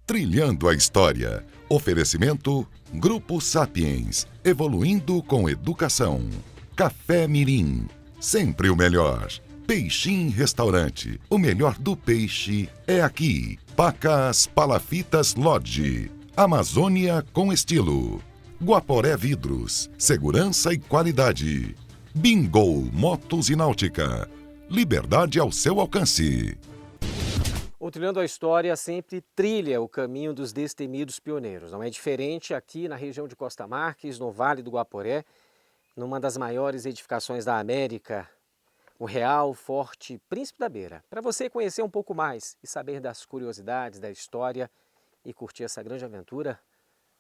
Trilhando a História. Oferecimento Grupo Sapiens. Evoluindo com educação. Café Mirim. Sempre o melhor. Peixim Restaurante. O melhor do peixe é aqui. Pacas Palafitas Lodge. Amazônia com estilo. Guaporé Vidros. Segurança e qualidade. Bingo Motos e Náutica. Liberdade ao seu alcance. O Trilhando a História sempre trilha o caminho dos destemidos pioneiros. Não é diferente aqui na região de Costa Marques, no Vale do Guaporé, numa das maiores edificações da América, o Real Forte Príncipe da Beira. Para você conhecer um pouco mais e saber das curiosidades da história e curtir essa grande aventura,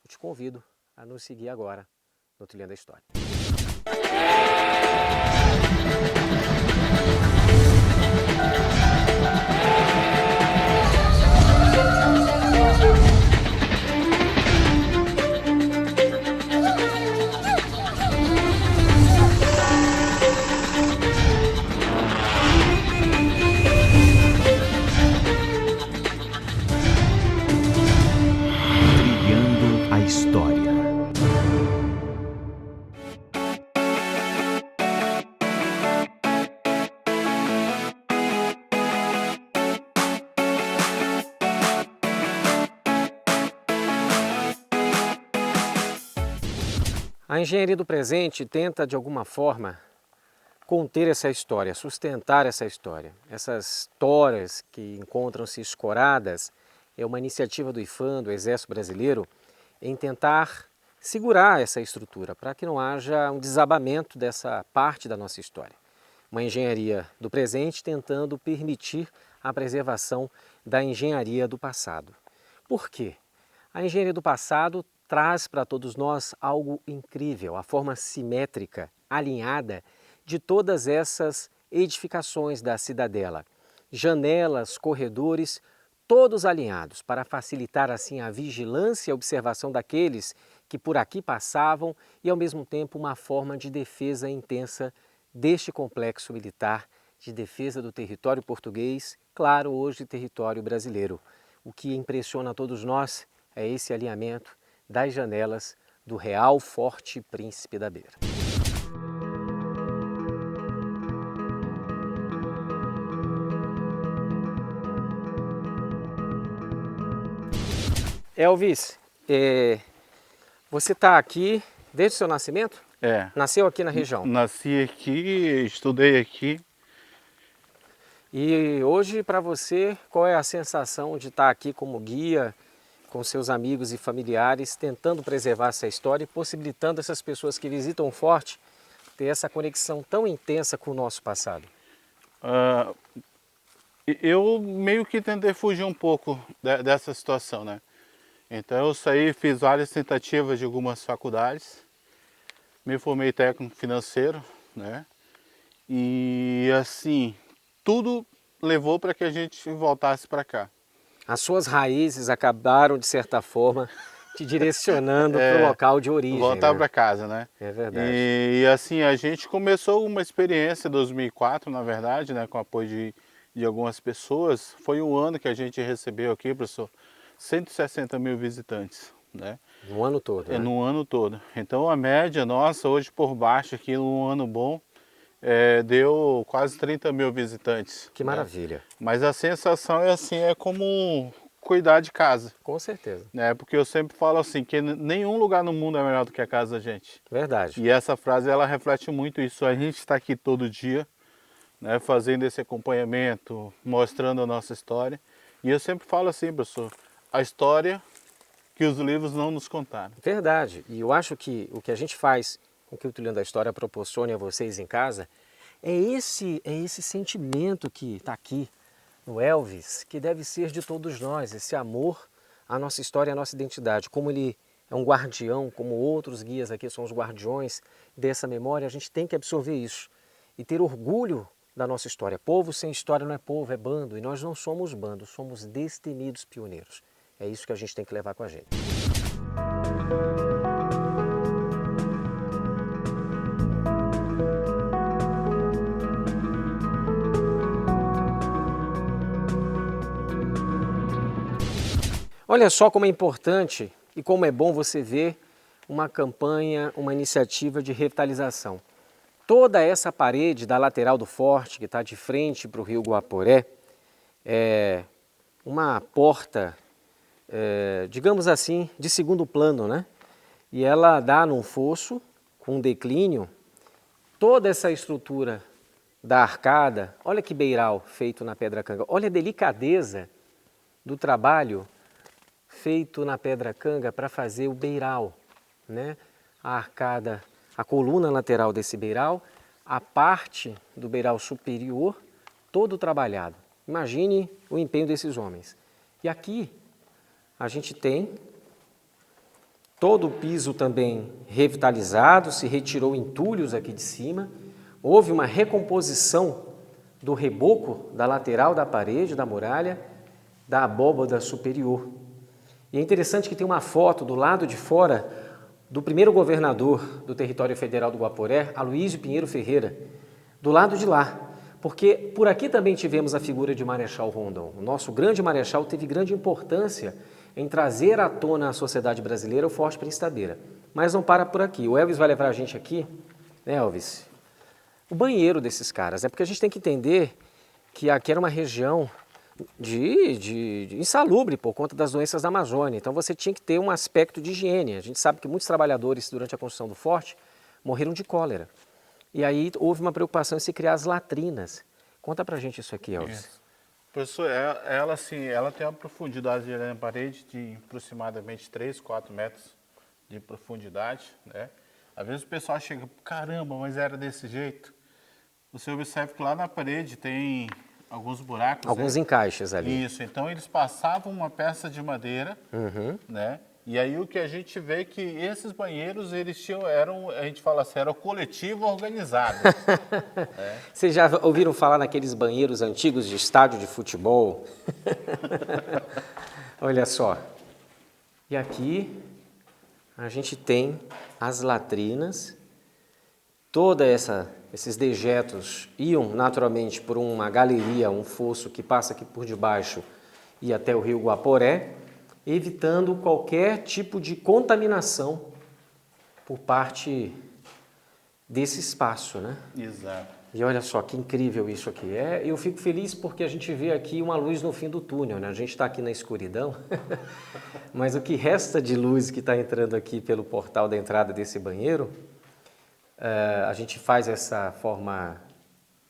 eu te convido a nos seguir agora no Trilhando a História. Trilhando a História. A engenharia do presente tenta, de alguma forma, conter essa história, sustentar essa história. Essas toras que encontram-se escoradas é uma iniciativa do IPHAN, do Exército Brasileiro, em tentar segurar essa estrutura, para que não haja um desabamento dessa parte da nossa história. Uma engenharia do presente tentando permitir a preservação da engenharia do passado. Por quê? A engenharia do passado traz para todos nós algo incrível, a forma simétrica, alinhada de todas essas edificações da cidadela. Janelas, corredores, todos alinhados para facilitar assim a vigilância e a observação daqueles que por aqui passavam e ao mesmo tempo uma forma de defesa intensa deste complexo militar de defesa do território português, claro, hoje território brasileiro. O que impressiona a todos nós é esse alinhamento das janelas do Real Forte Príncipe da Beira. Elvis, você está aqui desde o seu nascimento? Nasceu aqui na região? Nasci aqui, estudei aqui. E hoje, para você, qual é a sensação de estar aqui como guia, com seus amigos e familiares, tentando preservar essa história e possibilitando essas pessoas que visitam o forte ter essa conexão tão intensa com o nosso passado? Eu meio que tentei fugir um pouco dessa situação, né? Então eu saí, fiz várias tentativas de algumas faculdades, me formei técnico financeiro, né? E assim, tudo levou para que a gente voltasse para cá. As suas raízes acabaram, de certa forma, te direcionando para o local de origem. Voltar, né? para casa, né? É verdade. E assim, a gente começou uma experiência em 2004, na verdade, né? Com o apoio de algumas pessoas. Foi um ano que a gente recebeu aqui, professor, 160 mil visitantes, né? No ano todo, né? No ano todo. Então a média nossa, hoje por baixo aqui, num ano bom, deu quase 30 mil visitantes. Que maravilha. Né? Mas a sensação é assim, é como cuidar de casa. Com certeza. Né? Porque eu sempre falo assim, que nenhum lugar no mundo é melhor do que a casa da gente. Verdade. E essa frase, ela reflete muito isso. A gente está aqui todo dia, né, fazendo esse acompanhamento, mostrando a nossa história. E eu sempre falo assim, professor, a história que os livros não nos contaram. Verdade. E eu acho que o que a gente faz com que o Trilhando a História proporcione a vocês em casa é esse sentimento que está aqui no Elvis, que deve ser de todos nós, esse amor à nossa história e à nossa identidade. Como ele é um guardião, como outros guias aqui são os guardiões dessa memória, a gente tem que absorver isso e ter orgulho da nossa história. Povo sem história não é povo, é bando. E nós não somos bando, somos destemidos pioneiros. É isso que a gente tem que levar com a gente. Olha só como é importante e como é bom você ver uma campanha, uma iniciativa de revitalização. Toda essa parede da lateral do forte, que está de frente para o rio Guaporé, é uma porta, digamos assim, de segundo plano, né? E ela dá num fosso com declínio. Toda essa estrutura da arcada, olha que beiral feito na pedra canga, olha a delicadeza do trabalho feito na pedra canga para fazer o beiral, né? A arcada, a coluna lateral desse beiral, a parte do beiral superior, todo trabalhado. Imagine o empenho desses homens. E aqui a gente tem todo o piso também revitalizado, se retirou entulhos aqui de cima, houve uma recomposição do reboco da lateral da parede, da muralha, da abóbada superior. E é interessante que tem uma foto do lado de fora do primeiro governador do território federal do Guaporé, Aloísio Pinheiro Ferreira, do lado de lá. Porque por aqui também tivemos a figura de Marechal Rondon. O nosso grande marechal teve grande importância em trazer à tona a sociedade brasileira o Forte Príncipe da Beira. Mas não para por aqui. O Elvis vai levar a gente aqui, né, Elvis? O banheiro desses caras. É porque a gente tem que entender que aqui era uma região de insalubre por conta das doenças da Amazônia. Então você tinha que ter um aspecto de higiene. A gente sabe que muitos trabalhadores durante a construção do forte morreram de cólera. E aí houve uma preocupação em se criar as latrinas. Conta pra gente isso aqui, Elvis. Isso. Professor, ela tem uma profundidade na parede de aproximadamente 3, 4 metros de profundidade, né? Às vezes o pessoal chega, caramba, mas era desse jeito. Você observa que lá na parede tem alguns buracos. Alguns encaixes ali. Isso, então eles passavam uma peça de madeira, né? E aí o que a gente vê é que esses banheiros, a gente fala assim, era o coletivo organizado. Vocês já ouviram falar naqueles banheiros antigos de estádio de futebol? Olha só. E aqui a gente tem as latrinas. Esses dejetos iam naturalmente por uma galeria, um fosso que passa aqui por debaixo e até o rio Guaporé, evitando qualquer tipo de contaminação por parte desse espaço, né? Exato. E olha só que incrível isso aqui. Eu fico feliz porque a gente vê aqui uma luz no fim do túnel, né? A gente está aqui na escuridão, mas o que resta de luz que está entrando aqui pelo portal da entrada desse banheiro, a gente faz essa forma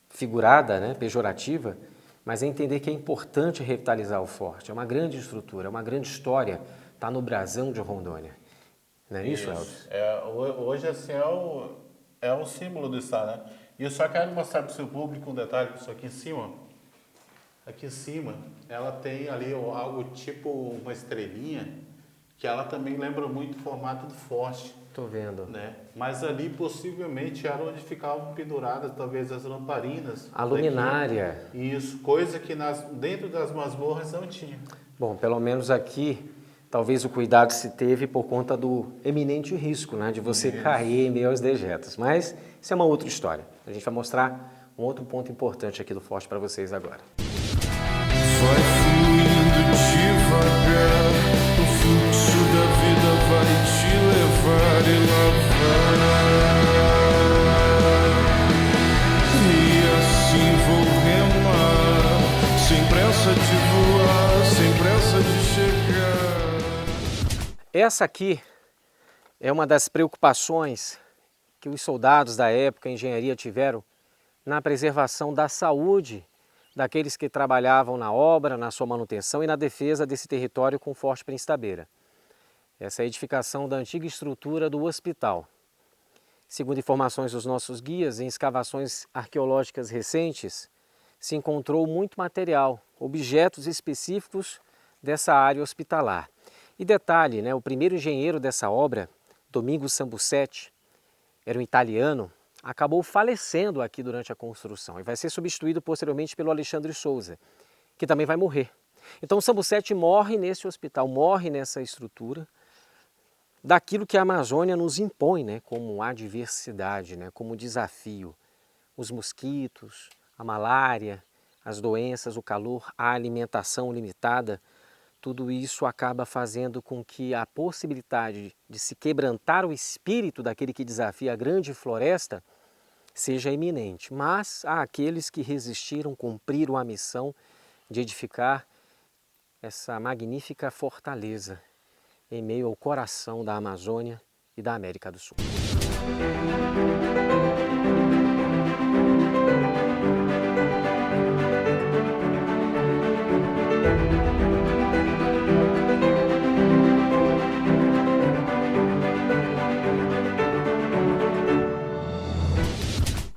figurada, né? Pejorativa, mas é entender que é importante revitalizar o forte. É uma grande estrutura, é uma grande história, está no brasão de Rondônia. Não é isso, Elvis? Hoje assim é o símbolo do estado, né? E eu só quero mostrar para o seu público um detalhe, pessoal, aqui em cima. Aqui em cima, ela tem ali algo tipo uma estrelinha, que ela também lembra muito o formato do forte. Estou vendo. Né? Mas ali possivelmente era onde ficavam penduradas talvez as lamparinas. A luminária. Isso, coisa que dentro das masmorras não tinha. Bom, pelo menos aqui, talvez o cuidado se teve por conta do eminente risco, né, de você cair em meio aos dejetos. Mas isso é uma outra história. A gente vai mostrar um outro ponto importante aqui do forte para vocês agora. Vai fluindo devagar, o fluxo da vida vai te levar e lavar. E assim vou remar, sem pressa de voar, sem pressa de chegar. Essa aqui é uma das preocupações que os soldados da época, a engenharia, tiveram na preservação da saúde daqueles que trabalhavam na obra, na sua manutenção e na defesa desse território com o Forte Príncipe da Beira. Essa é a edificação da antiga estrutura do hospital. Segundo informações dos nossos guias, em escavações arqueológicas recentes, se encontrou muito material, objetos específicos dessa área hospitalar. E detalhe, né, o primeiro engenheiro dessa obra, Domingos Sambucetti, era um italiano, acabou falecendo aqui durante a construção e vai ser substituído posteriormente pelo Alexandre Souza, que também vai morrer. Então o Sambucetti morre nesse hospital, morre nessa estrutura, daquilo que a Amazônia nos impõe, né, como adversidade, né, como desafio. Os mosquitos, a malária, as doenças, o calor, a alimentação limitada, tudo isso acaba fazendo com que a possibilidade de se quebrantar o espírito daquele que desafia a grande floresta seja iminente. Mas há aqueles que resistiram, cumpriram a missão de edificar essa magnífica fortaleza em meio ao coração da Amazônia e da América do Sul.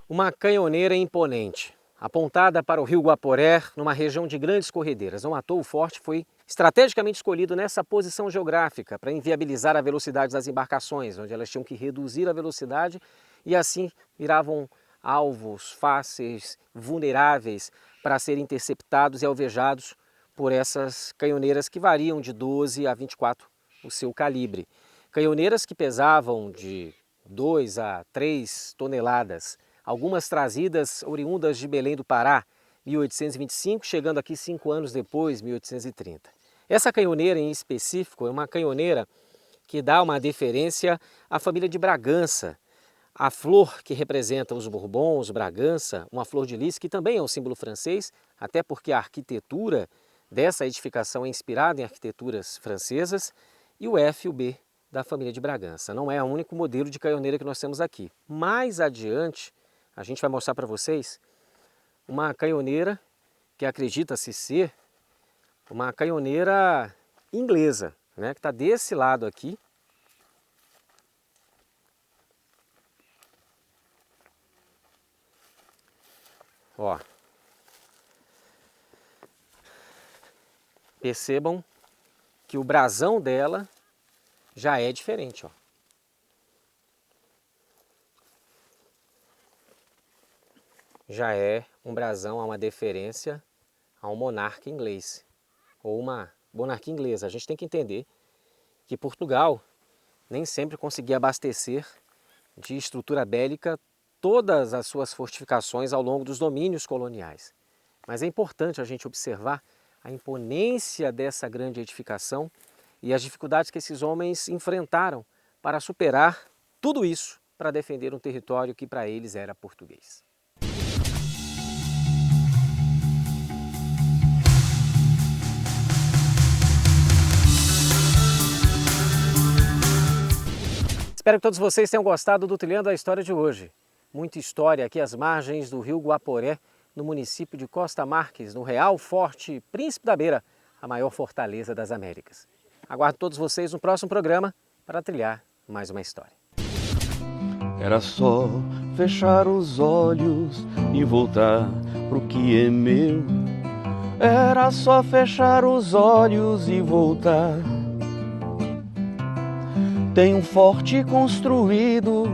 Uma canhoneira imponente, apontada para o rio Guaporé, numa região de grandes corredeiras. Não à toa o forte foi estrategicamente escolhido nessa posição geográfica para inviabilizar a velocidade das embarcações, onde elas tinham que reduzir a velocidade e assim viravam alvos fáceis, vulneráveis para serem interceptados e alvejados por essas canhoneiras que variam de 12 a 24 o seu calibre. Canhoneiras que pesavam de 2 a 3 toneladas, algumas trazidas oriundas de Belém do Pará, 1825, chegando aqui 5 anos depois, 1830. Essa canhoneira em específico é uma canhoneira que dá uma deferência à família de Bragança. A flor que representa os Bourbons, Bragança, uma flor de lis, que também é um símbolo francês, até porque a arquitetura dessa edificação é inspirada em arquiteturas francesas, e o F e o B da família de Bragança. Não é o único modelo de canhoneira que nós temos aqui. Mais adiante, a gente vai mostrar para vocês uma canhoneira que acredita-se ser uma canhoneira inglesa, né, que está desse lado aqui. Ó. Percebam que o brasão dela já é diferente, ó. Já é um brasão a uma deferência a um monarca inglês, ou uma monarquia inglesa. A gente tem que entender que Portugal nem sempre conseguia abastecer de estrutura bélica todas as suas fortificações ao longo dos domínios coloniais. Mas é importante a gente observar a imponência dessa grande edificação e as dificuldades que esses homens enfrentaram para superar tudo isso para defender um território que para eles era português. Espero que todos vocês tenham gostado do Trilhando a História de hoje. Muita história aqui às margens do rio Guaporé, no município de Costa Marques, no Real Forte Príncipe da Beira, a maior fortaleza das Américas. Aguardo todos vocês no próximo programa para trilhar mais uma história. Era só fechar os olhos e voltar pro que é meu. Era só fechar os olhos e voltar. Tem um forte construído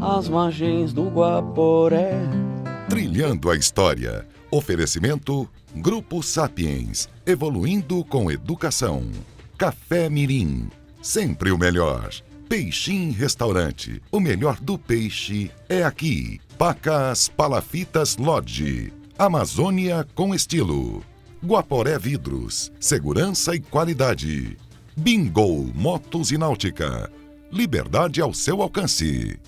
às margens do Guaporé. Trilhando a História. Oferecimento Grupo Sapiens. Evoluindo com educação. Café Mirim. Sempre o melhor. Peixim Restaurante. O melhor do peixe é aqui. Pacas Palafitas Lodge. Amazônia com estilo. Guaporé Vidros. Segurança e qualidade. Bingo Motos e Náutica. Liberdade ao seu alcance.